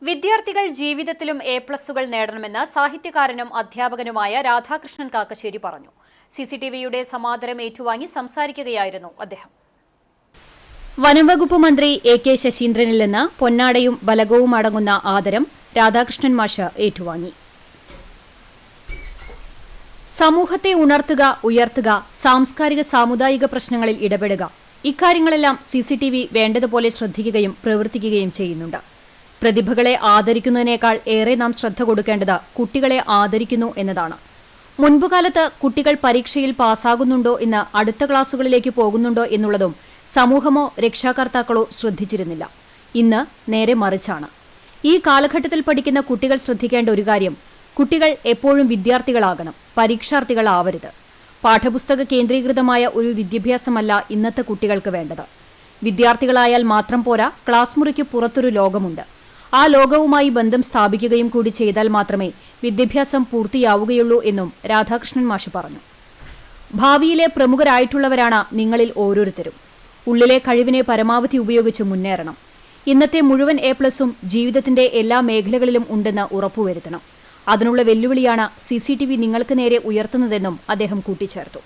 വിദ്യാർത്ഥികൾ ജീവിതത്തിലും എ+കൾ നേടണമെന്ന് സാഹിത്യകാരനും അധ്യാപകനുമായ രാധാകൃഷ്ണൻ കാക്കശ്ശേരി പറഞ്ഞു. സിസിടിവിയുടെ സമാദരം ഏറ്റുവാങ്ങി സംസാരിക്കുകയായിരുന്നു അദ്ദേഹം. വനംവകുപ്പ് മന്ത്രി എ.കെ. ശശീന്ദ്രനിൽ നിന്ന് പൊന്നാടയും ബലകവും അടങ്ങുന്ന ആദരം രാധാകൃഷ്ണൻ മാഷ് ഏറ്റുവാങ്ങി. സമൂഹത്തെ ഉണർത്തുക, ഉയർത്തുക, സാംസ്കാരിക സാമുദായിക പ്രശ്നങ്ങളിൽ ഇടപെടുക, ഇക്കാര്യങ്ങളെല്ലാം സിസിടിവി വേണ്ടതുപോലെ ശ്രദ്ധിക്കുകയും പ്രവർത്തിക്കുകയും ചെയ്യുന്നുണ്ട്. പ്രതിഭകളെ ആദരിക്കുന്നതിനേക്കാൾ ഏറെ നാം ശ്രദ്ധ കൊടുക്കേണ്ടത് കുട്ടികളെ ആദരിക്കുന്നു എന്നതാണ്. മുൻപുകാലത്ത് കുട്ടികൾ പരീക്ഷയിൽ പാസ്സാകുന്നുണ്ടോ എന്ന് അടുത്ത ക്ലാസുകളിലേക്ക് പോകുന്നുണ്ടോ എന്നുള്ളതും സമൂഹമോ രക്ഷാകർത്താക്കളോ ശ്രദ്ധിച്ചിരുന്നില്ല. ഇന്ന് നേരെ മറിച്ചാണ്. ഈ കാലഘട്ടത്തിൽ പഠിക്കുന്ന കുട്ടികൾ ശ്രദ്ധിക്കേണ്ട ഒരു കാര്യം, കുട്ടികൾ എപ്പോഴും വിദ്യാർത്ഥികളാകണം, പരീക്ഷാർത്ഥികളാവരുത്. പാഠപുസ്തക കേന്ദ്രീകൃതമായ ഒരു വിദ്യാഭ്യാസമല്ല ഇന്നത്തെ കുട്ടികൾക്ക് വേണ്ടത്. വിദ്യാർത്ഥികളായാൽ മാത്രം പോരാ, ക്ലാസ് മുറിക്ക് പുറത്തൊരു ലോകമുണ്ട്. ആ ലോകവുമായി ബന്ധം സ്ഥാപിക്കുകയും കൂടി ചെയ്താൽ മാത്രമേ വിദ്യാഭ്യാസം പൂർത്തിയാവുകയുള്ളൂ എന്നും രാധാകൃഷ്ണൻ മാഷ് പറഞ്ഞു. ഭാവിയിലെ പ്രമുഖരായിട്ടുള്ളവരാണ് നിങ്ങളിൽ ഓരോരുത്തരും. ഉള്ളിലെ കഴിവിനെ പരമാവധി ഉപയോഗിച്ച് മുന്നേറണം. ഇന്നത്തെ മുഴുവൻ എ+ഉം ജീവിതത്തിന്റെ എല്ലാ മേഖലകളിലും ഉണ്ടെന്ന് ഉറപ്പുവരുത്തണം. അതിനുള്ള വെല്ലുവിളിയാണ് സിസിടിവി നിങ്ങൾക്ക് നേരെ ഉയർത്തുന്നതെന്നും അദ്ദേഹം കൂട്ടിച്ചേർത്തു.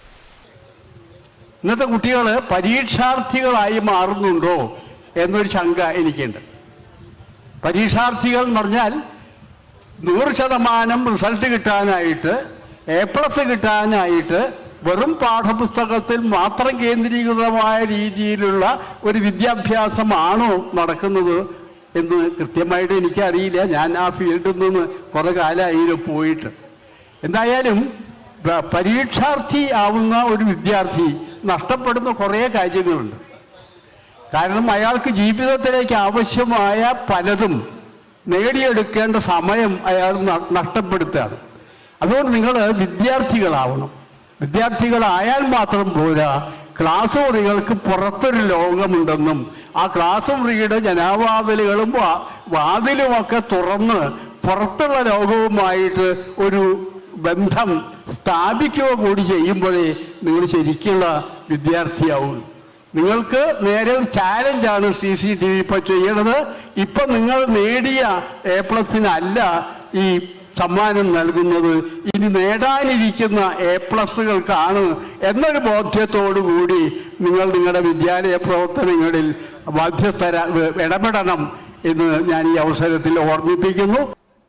ഇന്നത്തെ കുട്ടികൾ പരീക്ഷാർത്ഥികളായി മാറുന്നുണ്ടോ എന്നൊരു ശങ്ക എനിക്കുണ്ട്. പരീക്ഷാർത്ഥികൾ എന്ന് പറഞ്ഞാൽ 100% റിസൾട്ട് കിട്ടാനായിട്ട്, എ+ കിട്ടാനായിട്ട് വെറും പാഠപുസ്തകത്തിൽ മാത്രം കേന്ദ്രീകൃതമായ രീതിയിലുള്ള ഒരു വിദ്യാഭ്യാസമാണോ നടക്കുന്നത് എന്ന് കൃത്യമായിട്ട് എനിക്കറിയില്ല. ഞാൻ ആ ഫീൽഡിൽ നിന്ന് കുറെ കാലമായി പോയിട്ട്. എന്തായാലും പരീക്ഷാർത്ഥി ആവുന്ന ഒരു വിദ്യാർത്ഥി നഷ്ടപ്പെടുന്ന കുറേ കാര്യങ്ങളുണ്ട്. കാരണം അയാൾക്ക് ജീവിതത്തിലേക്ക് ആവശ്യമായ പലതും നേടിയെടുക്കേണ്ട സമയം അയാൾ നഷ്ടപ്പെടുത്തുകയാണ്. അതുകൊണ്ട് നിങ്ങൾ വിദ്യാർത്ഥികളാവണം. വിദ്യാർത്ഥികളായാൽ മാത്രം പോരാ, ക്ലാസ് മുറികൾക്ക് പുറത്തൊരു ലോകമുണ്ടെന്നും ആ ക്ലാസ് മുറിയുടെ ജനാവാതിലുകളും വാതിലുമൊക്കെ തുറന്ന് പുറത്തുള്ള ലോകവുമായിട്ട് ഒരു ബന്ധം സ്ഥാപിക്കുക കൂടി ചെയ്യുമ്പോഴേ നിങ്ങൾ ശരിക്കുള്ള വിദ്യാർത്ഥിയാവും. നിങ്ങൾക്ക് നേരെ ഒരു ചാലഞ്ചാണ് സിസിടിവി ഇപ്പോൾ ചെയ്യണത്. ഇപ്പം നിങ്ങൾ നേടിയ എ+നല്ല ഈ സമ്മാനം നൽകുന്നത്, ഇനി നേടാനിരിക്കുന്ന എ+കൾക്കാണ് എന്നൊരു ബോധ്യത്തോടു കൂടി നിങ്ങൾ നിങ്ങളുടെ വിദ്യാലയ പ്രവർത്തനങ്ങളിൽ ഇടപെടണം എന്ന് ഞാൻ ഈ അവസരത്തിൽ ഓർമ്മിപ്പിക്കുന്നു.